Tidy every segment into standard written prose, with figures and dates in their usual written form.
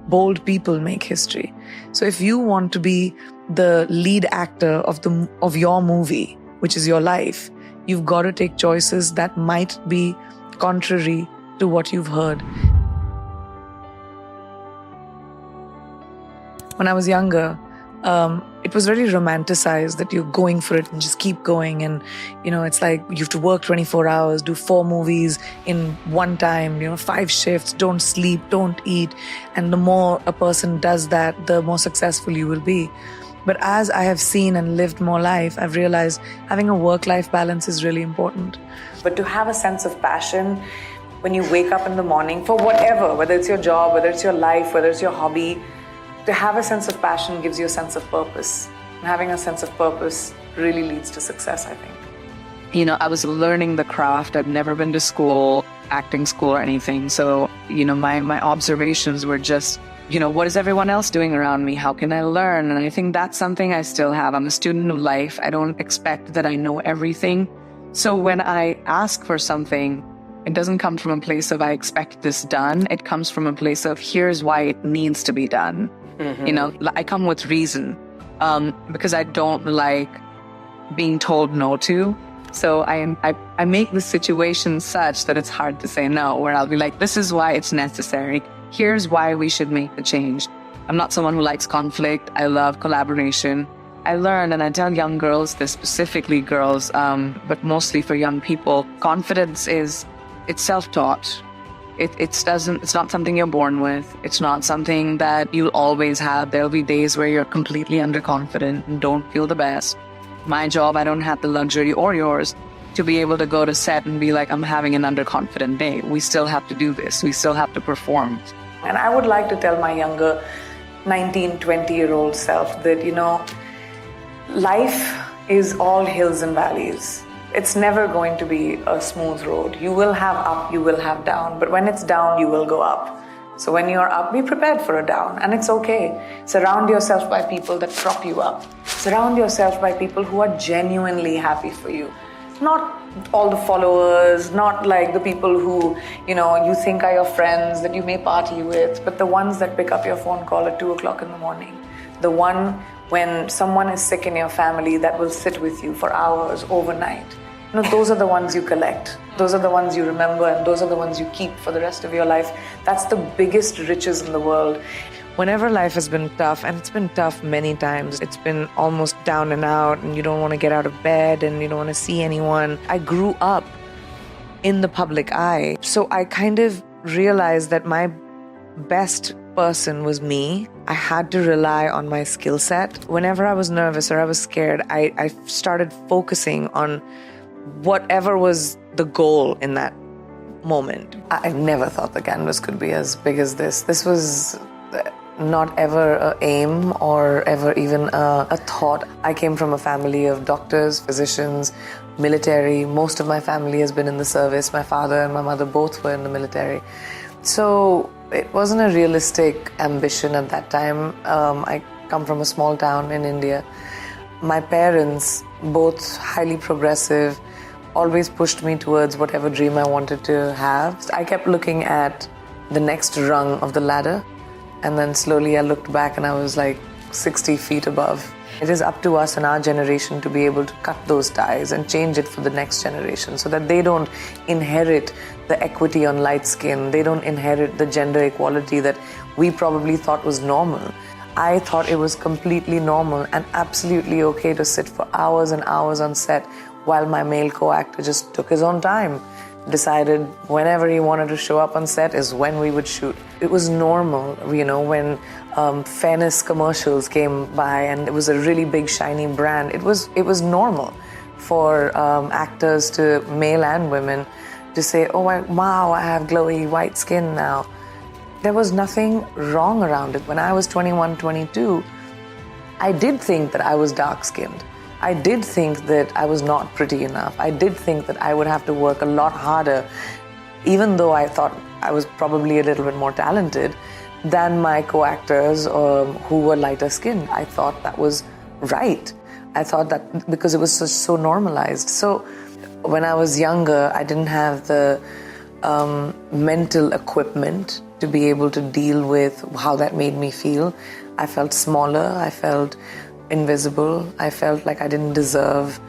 bold people make history. So if you want to be the lead actor of your movie, which is your life, you've got to take choices that might be contrary to what you've heard. When I was younger, it was really romanticized that you're going for it and just keep going. And, it's like you have to work 24 hours, do 4 movies in one time, 5 shifts, don't sleep, don't eat. And the more a person does that, the more successful you will be. But as I have seen and lived more life, I've realized having a work-life balance is really important. But to have a sense of passion when you wake up in the morning for whatever, whether it's your job, whether it's your life, whether it's your hobby, to have a sense of passion gives you a sense of purpose. And having a sense of purpose really leads to success, I think. I was learning the craft. I've never been to school, acting school or anything. So, my observations were just, what is everyone else doing around me? How can I learn? And I think that's something I still have. I'm a student of life. I don't expect that I know everything. So when I ask for something, it doesn't come from a place of I expect this done. It comes from a place of here's why it needs to be done. Mm-hmm. I come with reason because I don't like being told no to. So I make the situation such that it's hard to say no, where I'll be like, this is why it's necessary. Here's why we should make the change. I'm not someone who likes conflict. I love collaboration. I learn, and I tell young girls this, specifically girls, but mostly for young people, confidence it's self-taught. It's not something you're born with. It's not something that you'll always have. There'll be days where you're completely underconfident and don't feel the best. My job, I don't have the luxury, or yours, to be able to go to set and be like, I'm having an underconfident day. We still have to do this. We still have to perform. And I would like to tell my younger 19, 20-year-old self that, life is all hills and valleys. It's never going to be a smooth road. You will have up, you will have down. But when it's down, you will go up. So when you're up, be prepared for a down. And it's okay. Surround yourself by people that prop you up. Surround yourself by people who are genuinely happy for you. Not all the followers, not like the people who, you think are your friends that you may party with, but the ones that pick up your phone call at 2 o'clock in the morning. The one when someone is sick in your family that will sit with you for hours overnight. Those are the ones you collect. Those are the ones you remember, and those are the ones you keep for the rest of your life. That's the biggest riches in the world. Whenever life has been tough, and it's been tough many times, it's been almost down and out, and you don't want to get out of bed, and you don't want to see anyone. I grew up in the public eye, so I kind of realized that my best person was me. I had to rely on my skill set. Whenever I was nervous or I was scared, I started focusing on whatever was the goal in that moment. I never thought the canvas could be as big as this. This was not ever an aim or ever even a thought. I came from a family of doctors, physicians, military. Most of my family has been in the service. My father and my mother both were in the military. So it wasn't a realistic ambition at that time. I come from a small town in India. My parents, both highly progressive, always pushed me towards whatever dream I wanted to have. I kept looking at the next rung of the ladder, and then slowly I looked back and I was like 60 feet above. It is up to us and our generation to be able to cut those ties and change it for the next generation so that they don't inherit the equity on light skin. They don't inherit the gender equality that we probably thought was normal. I thought it was completely normal and absolutely okay to sit for hours and hours on set while my male co-actor just took his own time, decided whenever he wanted to show up on set is when we would shoot. It was normal, when fairness commercials came by and it was a really big shiny brand. It was normal for actors, to male and women, to say, oh wow, I have glowy white skin now. There was nothing wrong around it. When I was 21, 22, I did think that I was dark-skinned. I did think that I was not pretty enough. I did think that I would have to work a lot harder, even though I thought I was probably a little bit more talented than my co-actors who were lighter skinned. I thought that was right. I thought that because it was so normalized. So when I was younger, I didn't have the mental equipment to be able to deal with how that made me feel. I felt smaller, I felt invisible, I felt like I didn't deserve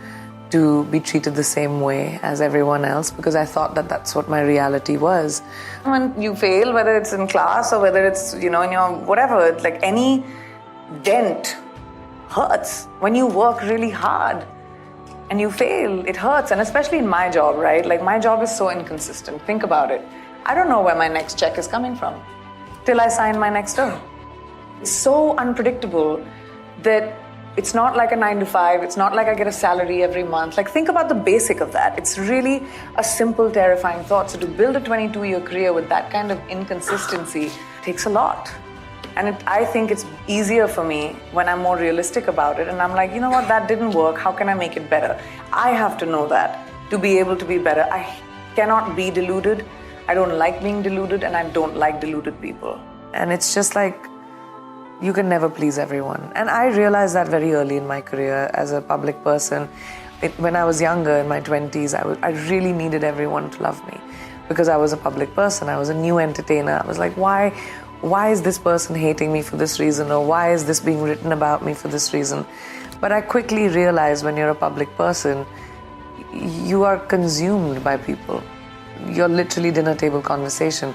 to be treated the same way as everyone else because I thought that that's what my reality was. When you fail, whether it's in class or whether it's, in your whatever, like any dent hurts. When you work really hard and you fail, it hurts. And especially in my job, right? Like my job is so inconsistent. Think about it. I don't know where my next check is coming from till I sign my next term. It's so unpredictable that it's not like a 9 to 5. It's not like I get a salary every month. Like think about the basic of that. It's really a simple, terrifying thought. So to build a 22-year career with that kind of inconsistency takes a lot. And I think it's easier for me when I'm more realistic about it. And I'm like, you know what, that didn't work. How can I make it better? I have to know that to be able to be better. I cannot be deluded. I don't like being deluded, and I don't like deluded people. And it's just like, you can never please everyone. And I realized that very early in my career as a public person. When I was younger, in my 20s, I really needed everyone to love me because I was a public person. I was a new entertainer. I was like, why is this person hating me for this reason? Or why is this being written about me for this reason? But I quickly realized when you're a public person, you are consumed by people. You're literally dinner table conversation.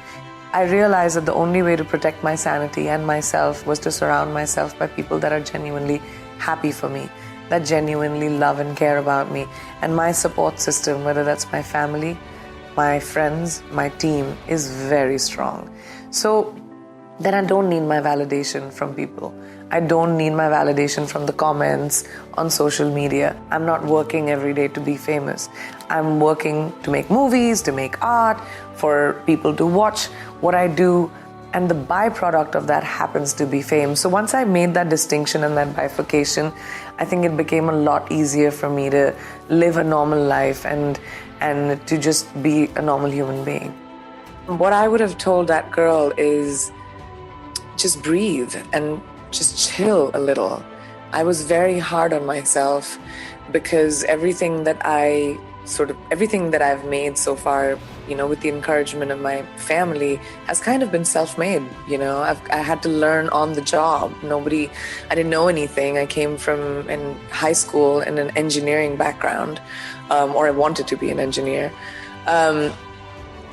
I realized that the only way to protect my sanity and myself was to surround myself by people that are genuinely happy for me, that genuinely love and care about me. And my support system, whether that's my family, my friends, my team, is very strong. So then I don't need my validation from people. I don't need my validation from the comments on social media. I'm not working every day to be famous. I'm working to make movies, to make art, for people to watch what I do, and the byproduct of that happens to be fame. So once I made that distinction and that bifurcation, I think it became a lot easier for me to live a normal life and to just be a normal human being. What I would have told that girl is just breathe and just chill a little. I was very hard on myself because everything that I've made so far, with the encouragement of my family, has kind of been self-made. I had to learn on the job. I didn't know anything. I came from in high school in an engineering background, or I wanted to be an engineer.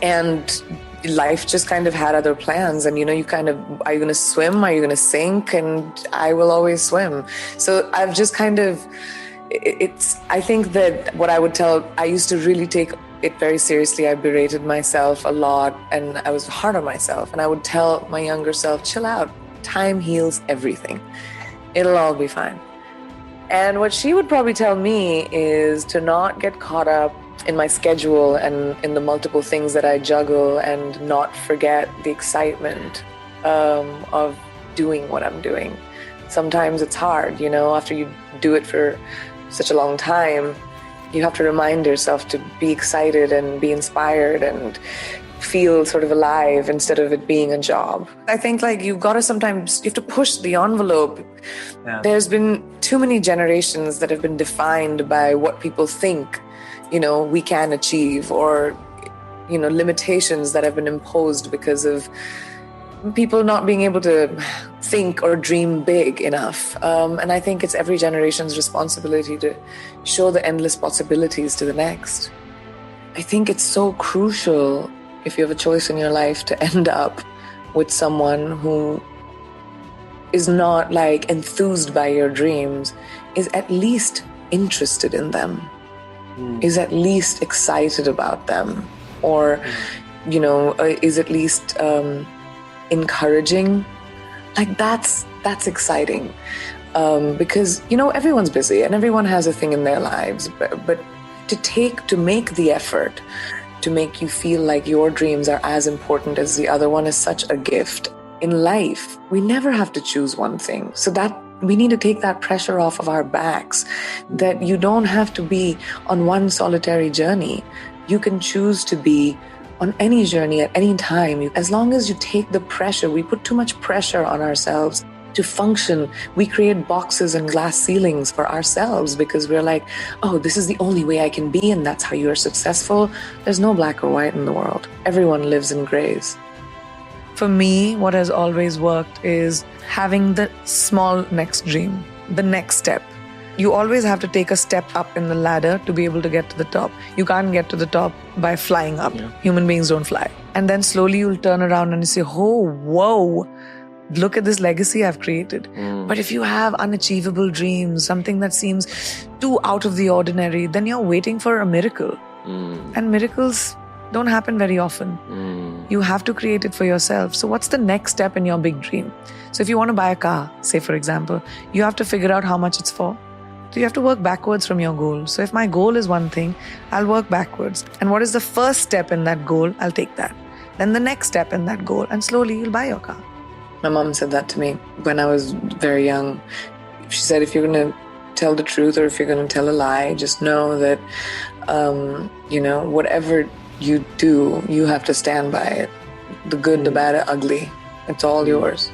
And life just kind of had other plans, and are you going to swim, are you going to sink? And I will always swim. So I've just I think that what I would tell, I used to really take it very seriously. I berated myself a lot and I was hard on myself, and I would tell my younger self, chill out, time heals everything, it'll all be fine. And what she would probably tell me is to not get caught up in my schedule and in the multiple things that I juggle, and not forget the excitement of doing what I'm doing. Sometimes it's hard, after you do it for such a long time, you have to remind yourself to be excited and be inspired and feel sort of alive instead of it being a job. I think you have to push the envelope. Yeah. There's been too many generations that have been defined by what people think we can achieve, or limitations that have been imposed because of people not being able to think or dream big enough. And I think it's every generation's responsibility to show the endless possibilities to the next. I think it's so crucial, if you have a choice in your life, to end up with someone who is not enthused by your dreams, is at least interested in them, is at least excited about them, or is at least encouraging. That's exciting, because everyone's busy and everyone has a thing in their lives, but to make the effort to make you feel like your dreams are as important as the other one is such a gift. In life, we never have to choose one thing, so that we need to take that pressure off of our backs, that you don't have to be on one solitary journey. You can choose to be on any journey at any time. As long as you take the pressure, we put too much pressure on ourselves to function. We create boxes and glass ceilings for ourselves because we're like, oh, this is the only way I can be, and that's how you're successful. There's no black or white in the world. Everyone lives in grays. For me, what has always worked is having the small next dream, the next step. You always have to take a step up in the ladder to be able to get to the top. You can't get to the top by flying up. Yeah. Human beings don't fly. And then slowly you'll turn around and you say, oh, whoa, look at this legacy I've created. But if you have unachievable dreams, something that seems too out of the ordinary, then you're waiting for a miracle. And miracles don't happen very often. You have to create it for yourself. So what's the next step in your big dream? So if you want to buy a car, say for example, you have to figure out how much it's for. So you have to work backwards from your goal. So if my goal is one thing, I'll work backwards. And what is the first step in that goal? I'll take that. Then the next step in that goal, and slowly you'll buy your car. My mom said that to me when I was very young. She said, if you're going to tell the truth or if you're going to tell a lie, just know that, whatever you do, you have to stand by it. The good, the bad, the ugly. It's all yours.